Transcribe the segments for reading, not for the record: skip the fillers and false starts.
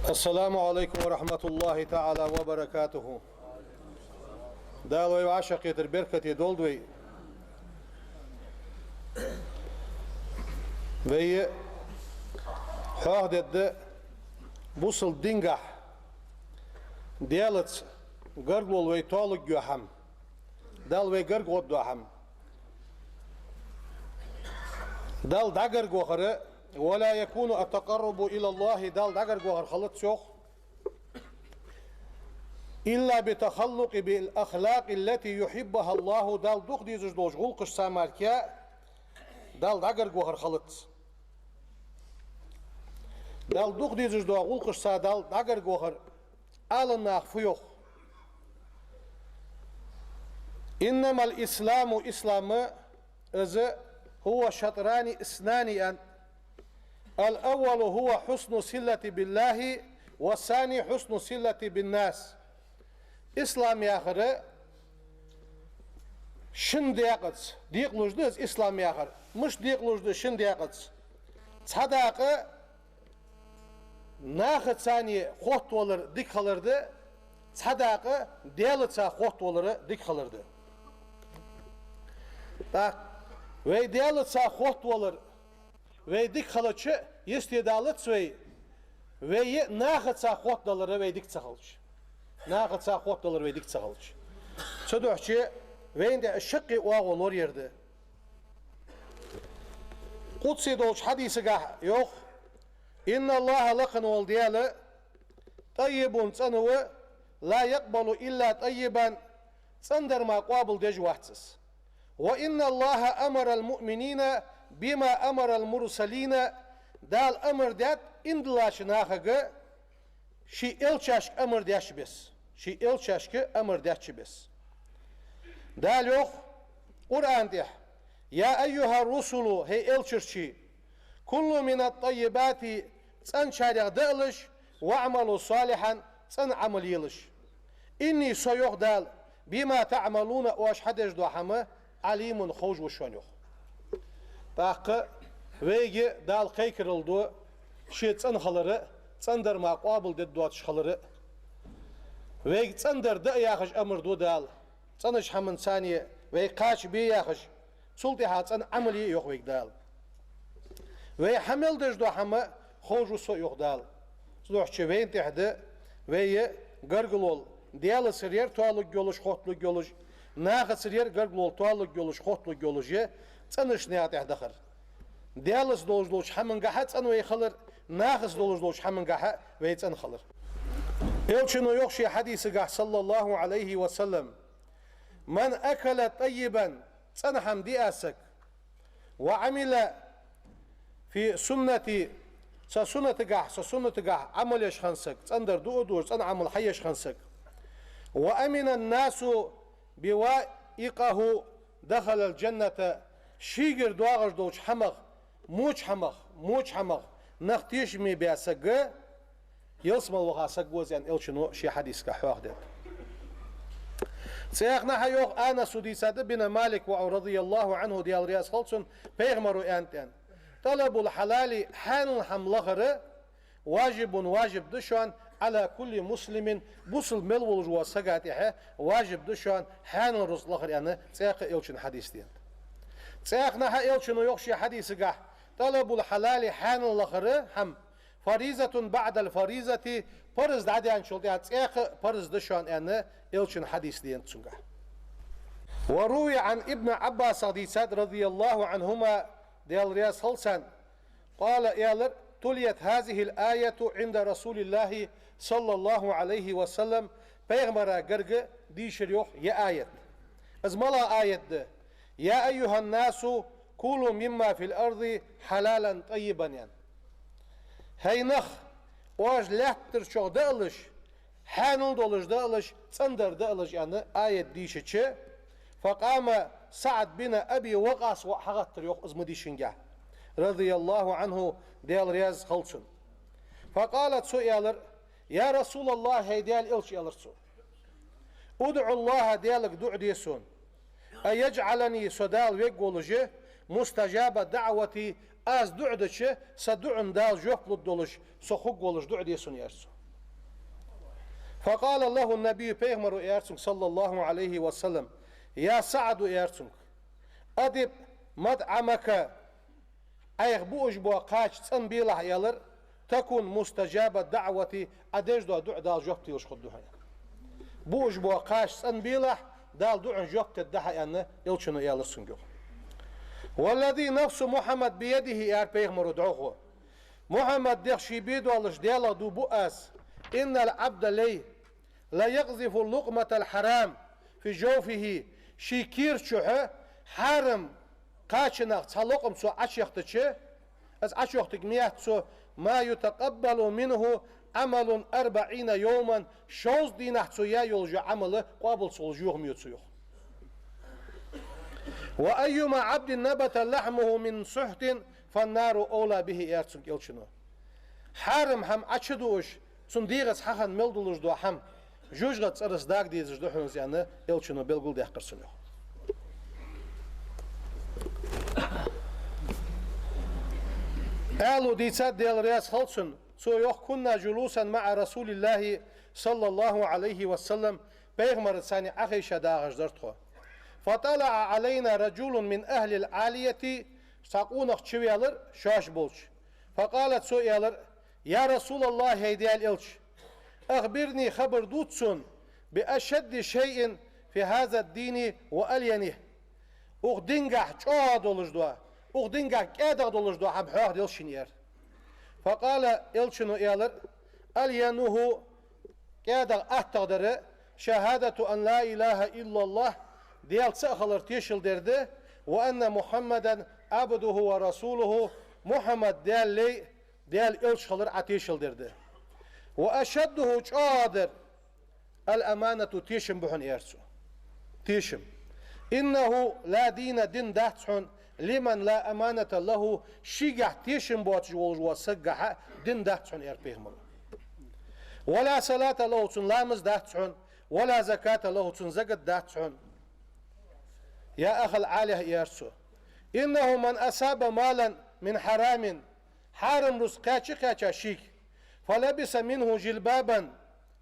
السلام عليكم ورحمة الله تعالى وبركاته. دالوي وعشق يتربركة دولدوي وي حاهدد بوصل دينجح ديالت قرقل وي طالق جوحم دال وي قرقل دوحم دال دقر جوخر ولا يكون التقرب إلى الله دال دقر جوهر خلط شوخ إلا بتخلق بالأخلاق التي يحبها الله دال دوخ ديزوش دوش غلقش ساماركيا دال دقر جوهر خلط دال دوخ ديزوش دوش غلقش سا دال دقر جوهر آلنا فيوخ إنما الإسلام إسلام هو شطران إثنان الأول هو حسن صلة بالله والثاني حسن صلة بالناس. إسلام ياخر شن ديقتس ديقلوجدز إسلام ياخر مش ديقلوجد شن ديقتس صداقة ناخد ثاني خوت ولر ديك خلرد صداقة ديالتسا خوت ولر ديك خلرد تا وي ديالتسا خوت ولر وي ديك خلچ يستدالت وي ناخد سا خوت دولر وي ديك تخلچ ناخد سا خوت دولر وي ديك تخلچ صدوحچ وين ده الشق واغولور يرده قدسي دولش حديثه يوخ إن الله لقن والديال طيب صنو لا يقبل إلا طيبا صندر ما قابل دج واحتس وإن الله أمر المؤمنين بما أمر المرسلين دال أمر دات إندلاش ناخغ شي إلشاشك أمر داش بس شي إلشاشك أمر داش بس دال يوخ قرآن ده يا أيها الرسل هي إلشرشي كل من الطيبات سن شارع دالش واعملوا صالحا سن عمل يلش إني سيوخ دال بما تعملون واش حدش دوحما عليم خوج وشونيوخ باقي ويجي دال قيكرلدو شي تسن خلره تسندر ما قابل ددوات شخلره ويجي تسندر دا ياخش امر دو دال تسنش حمن ثانيه وي قاش بي ياخش سلطي هاتن عملي يوخ ويك دال وي حمل دج دو حما خوج وسو يوخ دال زوخ چه وين تحده وي غرغلول ديال سرير توالق يولش خوتلuk يولش ناخ سرير غرغلول توالق يولش خوتلuk يولش تسنش نيات احدخر ديالس دولش حمن قحت ان وي خلر ناخس دولش حمن قح ويتن خلر يلشنو يخشي حديث قح صلى الله عليه وسلم من أكل طيبا تنحم دياسك وعمل في سنة سنة قح عمل يشخنسك تندر دور تنعمل حيش خنسك وأمن الناس بوائقه دخل الجنة شيغر دواغر دوش حمغ موش حمغ نختيش مي بياسق يلسمل وغاسق وزيان إلشنو شي حديث كحواخ ديت سيخنا حيوخ آنا سوديساد بن مالك رضي الله عنه ديال رياس خلصن بيغمرو أنتين طلب الحلال حان حملغر واجب دشان على كل مسلم بوصل ملول جوا سقاتها واجب دشان حان رزلغر يعني سيخ إلشن حديث ديت سيخنا حيوخ يوخشي حديث قح طلب الحلال حان لغر هم فريزة بعد الفريزة فرز دعدي عن شلطيات سيخ فرز دشان يعني إلشن حديث ديت تسنقح وروي عن ابن عباس رضي الله عنهما ديال رياس خلصان قال إيالر تليت هذه الآية عند رسول الله صلى الله عليه وسلم بيغمرا قرق دي شريوخ يا آية ازملا آية ده يا أيها الناس كلوا مما في الأرض حلالا طيبا يعني هاي نخ واج لحتر شو دالش حانون دولش دالش صندر دالش يعني آية ديشتش فقام سعد بن أبي وقاص وحغتر يوخ ازمدي شنجا رضي الله عنه ديال رياز خلصن فقالت سؤالر يا رسول الله هي ديال إلش يالرسو ادعو الله ديالك دع ديسون أيجعلني سدال ويقولجه مستجاب دعوتي از دعدش سدعن دال جوفل الدولش سخوق ولش دع ديسون يرسو فقال الله النبي بيغمر إيرسون صلى الله عليه وسلم يا سعد إيرسون أدب مدعمك أيغبوش بوقاش تنبيله يلر تكون مستجابة دعوتي أديش دو دع دال جوبتي وشخدوها بوش بوقاش تنبيله دال دع جوبت الدحا أن يلشنو يلر سنجو والذي نفس محمد بيده يا بيغمر دعوه محمد دخشي بيدو الله ديالا دو بؤس إن العبد لي لا يقذف اللقمة الحرام في جوفه شيكير شوه حرم قاشناق تلقم سو عشيختش از عشيختك ميات سو ما يتقبل منه عمل 40 يوما شوز دينه سو يا يولجو عمل قابل سولجوه ميوتسيوه وأيما عبد نبت لحمه من سحت فالنار أولى به يرتسك يلشنو حرم هم أشدوش سنديغس حخن ملدولوش دو هم جوجغت أرس داق ديزش دو حنز يعني يلشنو بلغول دي حقرسنو قالوا دي تاد ديال رياس خلصن سو يوخ كنا جلوسا مع رسول الله صلى الله عليه وسلم بيغمر ثاني أخي شداغش درتخو فطلع علينا رجل من أهل العالية ساقونخ تشويالر شاش بولش فقالت سويالر يا رسول الله هيدي الإلش أخبرني خبر دوتسون بأشد شيء في هذا الدين وألينه أخدنجح جاد ولش دوا أخدنجح كادر ولش دوا حب حاخ ديلشنير فقال إلشنو إيالر ألينه كادر أهتقدر شهادة أن لا إله إلا الله ديال تسأخلر تيشل درده وأن محمدا عبده ورسوله محمد ديال لي ديال إلشخلر عتيشل درده وأشده قادر الأمانة تيشم بحن إيرسو تيشم إنه لا دين دهتحن لمن لا أمانة له شيقح تيشم بواتجوج وسقح دين دهتحن إير بيهمر ولا صلاة له تنلامز دهتحن ولا زكاة له تنزقت دهتحن يا أخ العالية إيرسو إنه من أصاب مالا من حرام حارم رزقاتش شيك فلبس منه جلبابا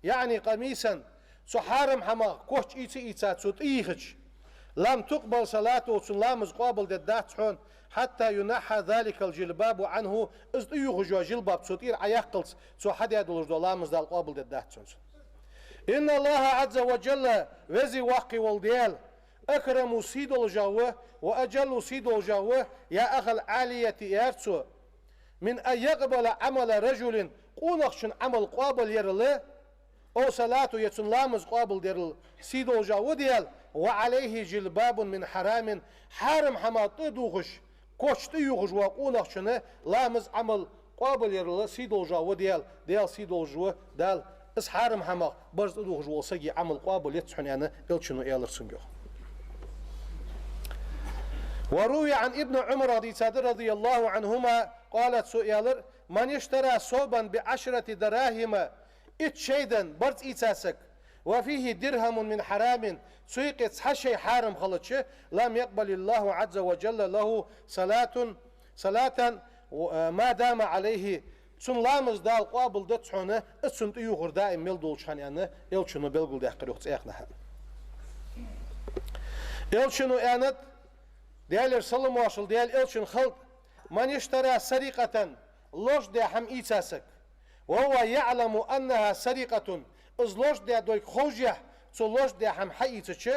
يعني قميصا سو حارم حما كوش إيتات سو تيخج لم تقبل صلاته سلامز قابل دداتحون حتى ينحى ذلك الجلباب عنه از يخجو جلباب سو تير عيقلس سو حد يدلج لامز دال قابل دداتحون إن الله عز وجل وزي واقي والديال أكرم سيدو الجوه وأجل سيدو الجوه يا أخ العالية يرسو من أن يقبل عمل رجل قونخشن عمل قابل يرله أو صلاة يتنلامز قابل ديرل سيدو الجوه ديال وعليه جلباب من حرام حرم حما تدوخش كوش تيوخش وقونخشن لامز عمل قابل يرله سيدو الجوه ديال سيدو الجوه دال اس حرم حما برز تدوخش وصيجي عمل قابل يتسحن يعني يلشنو إيالرسنجو وروي عن ابن عمر رضي الله عنهما قالت سؤالر من اشترى صوبا ب10 دراهم اتشيدا برز إيتاسك وفيه درهم من حرام سيقت حشي حارم خلطش لم يقبل الله عز وجل له صلاة ما دام عليه سن لامز دال قابل دتحونه اسن تيوخر دائم ملدولشان يعني يلشنو بلغل ديحقر يخص ايقنها يلشنو ايانت ديال سلم واصل ديال إلشن خلط من يشترى سرقة لوش دي حم إيتاسك وهو يعلم أنها سرقة إذ لوش دي دويك خوجه سو لوش دي حم حقيتش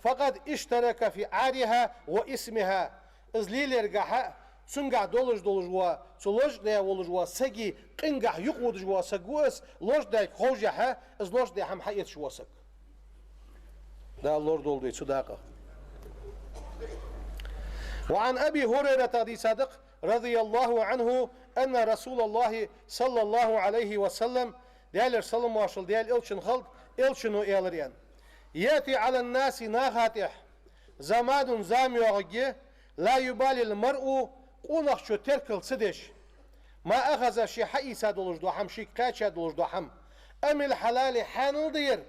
فقد اشترك في عارها واسمها إذ ليلرقها سنقع دولج وا سو لوش دي ولج وا سقي قنقع يقودج وا سقوس لوش دي خوجه إذ لوش دي حم حقيتش واسق دا اللور دول دي صداقة وعن أبي هريرة صادق رضي الله عنه أن رسول الله صلى الله عليه وسلم ديال سلم واشل ديال إلشن خلط إلشنو إيالريان يأتي على الناس ناخاتح زمان زاميوغي لا يبالي المرء قونخ شو تركل سدش ما أخذ شي حقيسة دولج دوحم شي كاتشا دولج دوحم أم الحلال حانل دير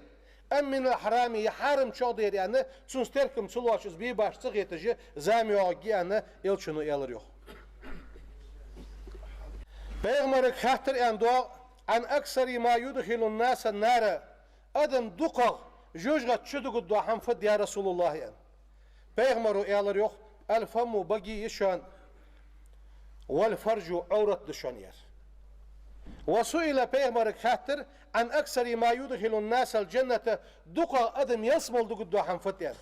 أم من الحرام يحرم شو دير يعني سنستركم سلواش بي باش تغيتجي زاميوغي يعني إلشنو إيالريو بيغمرك خاطر أندو عن أكثر ما يدخل الناس النار أدم دقق جوجغت شدق الدوحم فد يا رسول الله يعني بيغمروا إيالر يوخ الفم بقي يشان والفرج عورة دشانير وسئل بيغمر خاطر عن أكثر ما يدخل الناس الجنة دقق أدم يسمل دق الدوحم فد يعني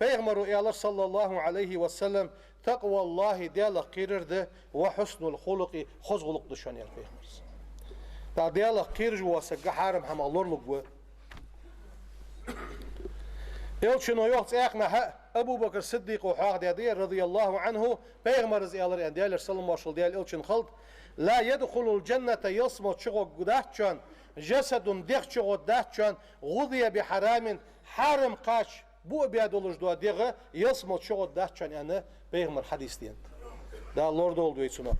بيغمروا إيالر صلى الله عليه وسلم تقوى الله ديال قيرد وحسن الخلق خزغلق دشانير بيغمرس تا ديال قيرج وسق حارم هم الله لقوه يلشنو يوقت اخنا ابو بكر الصديق وحاق ديال رضي الله عنه بيغمر زيالر ان ديال سلم مارشال ديال يلشن خلط لا يدخل الجنة يصمت شغو قداتشان جسد ديخشغو داتشان غذي بحرام حرم قاش بو بيادولج دو ديغه يصمت شغو داتشان يعني بيغمر حديث دين دا لورد oldu يتسنا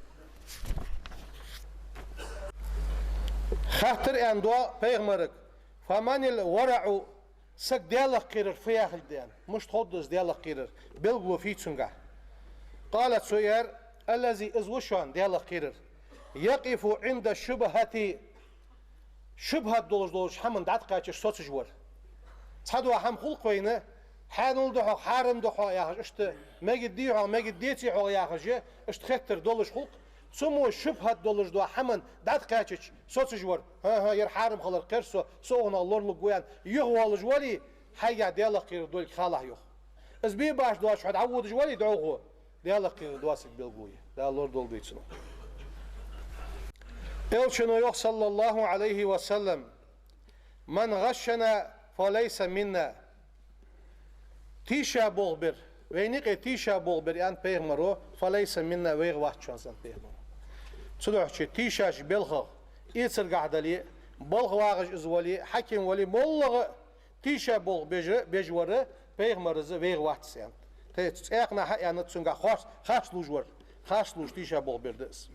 خاطر ان دو بيغمرك فمن الورع سك ديالك قيرر في آخر ديان مش تخدس ديالك قيرر بلغو في تسنغا قالت سوير الذي ازوشان ديالك قيرر يقف عند الشبهة شبهة دولج حمن دعت قاچش صوت جور تصدوا هم خلق وينه حانول دحو حارم دحو ياخش اشت ماجد ديحو ماجد ديتي حو ياخش اشت خطر دولج خلق سمو شبهة دولج دو حمن دعت قاچش صوت جور ها ير حارم خلر قرسو سوغنا الله لقوان يغوال جوالي حاجة ديالك قير دول خاله يخ از بي باش دواش حد عود جوالي دعوه ديالك قير دواسك بالقوية دا الله دول بيتسنو إلشنو يخ صلى الله عليه وسلم من غشنا فليس منا تيشا بولبر وينيقي تيشا بولبر يعني بيغمرو فليس منا ويغ واحد شانسان بيغمرو تدوحشي تيشاش بلغ إيتر قعدلي بلغ واغج إزولي حكيم ولي مولغ تيشا بلغ بيجوري بيغمرزي ويغ واحد سيان تيقنا حق يعني تسنغا خاش لوجور خاش لوج تيشا بلغ بردس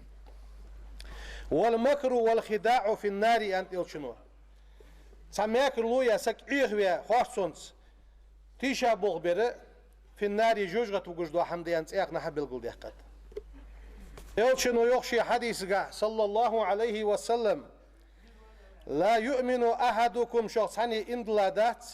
والمكر والخداع في النار أنت إلشنو سميك لويا سك إيغويا خاصونس تيشا بلغ بيري في النار جوجغت وجدوا حمدي أنت إيقنا حبل قل ديقات يلشنو يخشي حديث صلى الله عليه وسلم لا يؤمن أحدكم شخصاني اندلادات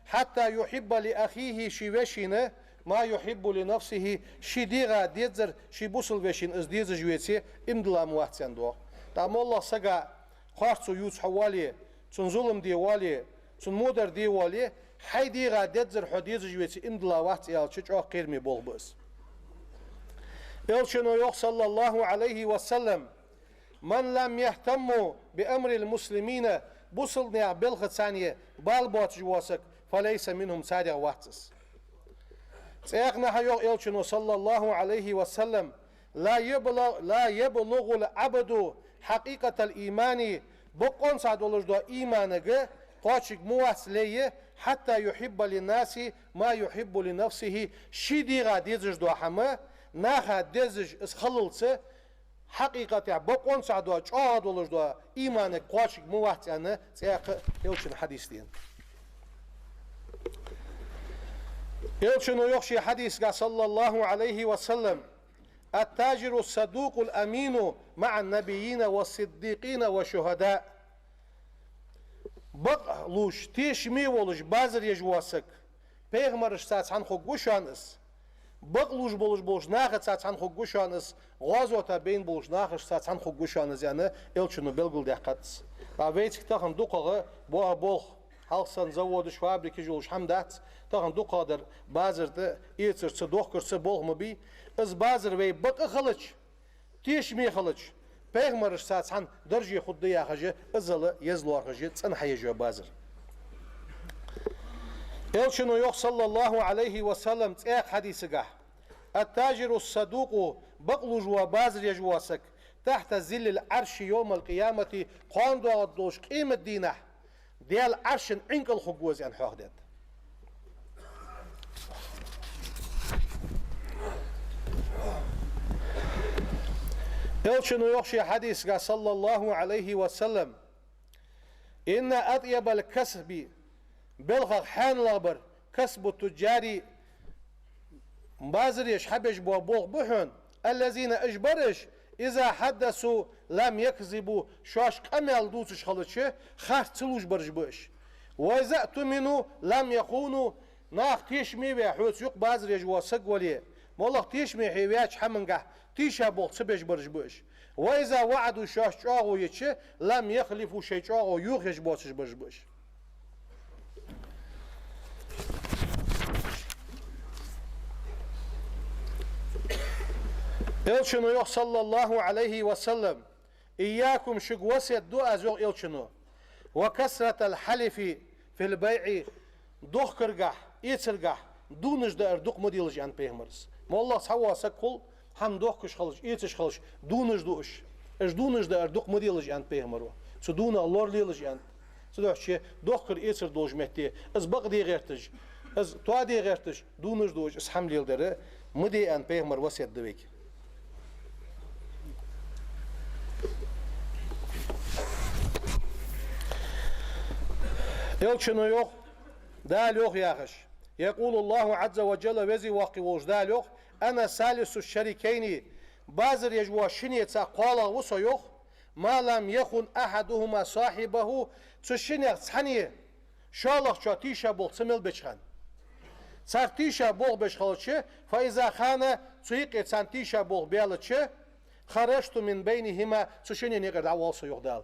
حتى يحب لأخيه شوشين ما يحب لنفسه شديغا ديزر شبوصل وشين از ديزر جويتي اندلا مواتسان دو تام الله سقا خارصو يوز حوالي تن ظلم ديوالي تن مودر ديوالي حيديغا ديزر حديزر جويتي اندلا واتسيال چو قيرمي بول بس يلشنو يخ صلى الله عليه وسلم من لم يهتم بأمر المسلمين بوصلنا بلغة ثانية بالبوت جواسك فليس منهم سادع واتس سيقنا هيوغ يلشنو صلى الله عليه وسلم لا يبلغ العبد حقيقة الإيمان بقون سادولج دو إيمانك قاشق مواسلية حتى يحب للناس ما يحب لنفسه شديغا ديزج دو حما ناخا ديزج اسخللسه حقيقة بقون سادو چادولج دو إيمانك قاشق مواسلية سيق يلشن حديث دين يلشنو يخشي حديث صلى الله عليه وسلم التاجر الصدوق الأمين مع النبيين والصديقين والشهداء بقلوش تيشمي ولش بازر يجواسك بيغمرش ساعت عن خوشانس بقلوش بولش ناخد ساعت عن خوشانس غازوتا بين بولش ناخش ساعت عن خوشانس يعني يلشنو بلغل دقاتس ويتك تاخن دوقه بوها بولخ halksan zavodış fabriki joluş hamdat tağın du kadar bazırdı yetirse dokkursa bolmu bi iz bazır ve baqı xılıç teşmi xılıç peyğmber satsan darji xuddi yaxıcı izalı yazlı axıcı çın hayıcı bazır elçinu yox sallallahu aleyhi ve sellem tsaq hadisi gah التاجر الصدوق بقلج وبازر يجواسك تحت ظل العرش يوم القيامة قاندو عدوش قيمة دينه ديال عرشن انكل خجوز عن حاخدت يلشنو يخشي حديث صلى الله عليه وسلم إن أطيب الكسب بلغ حان لابر كسب التجاري بازر يشحبش بوابوغ بحن الذين اجبرش إذا حدثوا لم يكذبوا شاش كمال دوتش خلطشه خاص تلوش برج بش وإذا اؤتمنوا لم يخونوا ناخ تيش مي حوت يق باز رجوا سقولي والله تيش مي حيوياش حمنقه تيشا بول سبج برجبوش وإذا وعدوا شاش شاغو يتش لم يخلفوا شي شاغو يوخش بوسش برجبوش إلشنو يوح صلى الله عليه وسلم إياكم شقوسي الدعاء زوغ إلشنو وكسرة الحلف في البيع دوخ كرقح إيتسرقح دونش دا اردوق مديلج عن بيهمرس ما الله سوا سكول هم دوخ كش خلش إيتش خلش دونش دوش إش دونش دا اردوق مديلج عن بيهمرو سو دون الله ليلج عن سو دوح شي دوخ كر إيتسر دوش مهتي إز بغدي غيرتج إز توادي غيرتج دونش دوش إس حمل يلدره مدي عن بيهمر وسيد دويك يلشنو يوخ دال يوخ ياخش يقول الله عز وجل وزي واقي وش دال يوخ أنا ثالث الشريكين بازر يجوا شنية قال وصو يوخ ما لم يخن أحدهما صاحبه تشنية صحنية شالخ شو تيشا بول سمل بشخان صار تيشا بول بشخالتش فإذا خان تيق إتسان تيشا بول بيالتش خرجت من بينهما تشنية نقرد عوالصو يوخ دال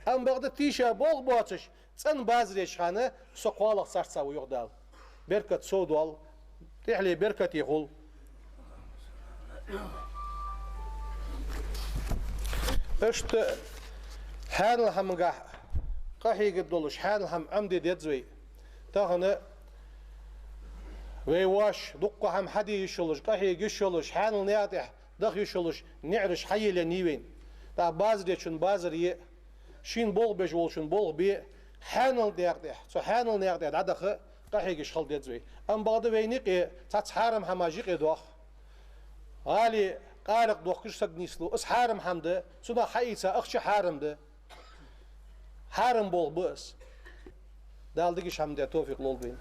أم بغد تيشا بول بواتش تسن بازر يشخانه سقوالخ صارتسا ويوخ دال بركة سودوال تحلي بركة يقول اشت حال هم قحي قدولش حال هم عمدي ديتزوي تاخنا ويواش دقة هم حدي يشلش قحي يشلش حال نياتح دخ يشلش نعرش حي لنيوين تا بازر يشن بازر ي شين بول بجول شن بول بي حانل دياتح سو حانل نياتح عدخ قحي يشخل ديتزوي ام بعد وينيق تاتحارم هماجيق دوخ غالي قارق دوخش سقنيسلو اس حارم حمده سودا حيسا اخش حارم ده حارم بول بس دالدقش حمده توفيق لول بين